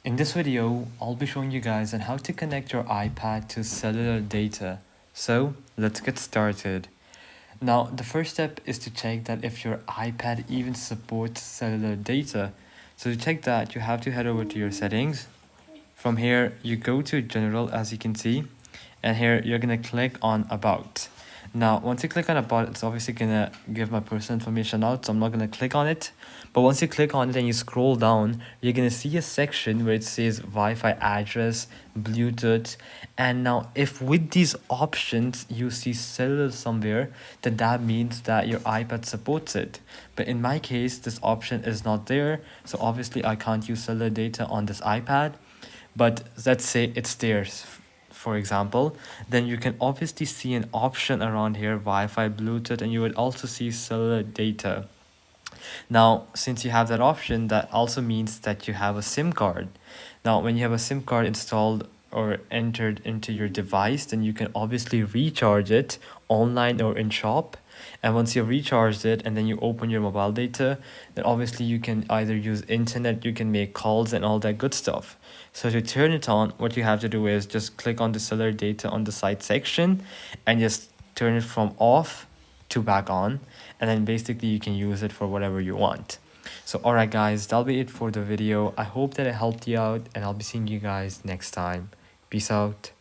In this video, I'll be showing you guys on how to connect your iPad to cellular data. So let's get started. Now, the first step is to check that if your iPad even supports cellular data. So to check that, you have to head over to your settings. From here, you go to general, as you can see, and here you're gonna click on about. Now, once you click on about, it's obviously gonna give my personal information out, so I'm not gonna click on it. But once you click on it and you scroll down, you're gonna see a section where it says Wi-Fi address, Bluetooth, and now if with these options you see cellular somewhere, then that means that your iPad supports it. But in my case, this option is not there, so obviously I can't use cellular data on this iPad. But let's say it's there, for example, then you can obviously see an option around here, Wi-Fi, Bluetooth, and you would also see cellular data. Now, since you have that option, that also means that you have a SIM card. Now, when you have a SIM card installed or entered into your device, then you can obviously recharge it online or in shop. And once you've recharged it and then you open your mobile data, then obviously you can either use internet, you can make calls and all that good stuff. So to turn it on, what you have to do is just click on the cellular data on the side section and just turn it from off to back on, and then basically you can use it for whatever you want. So alright guys, that'll be it for the video. I hope that it helped you out, and I'll be seeing you guys next time. Peace out.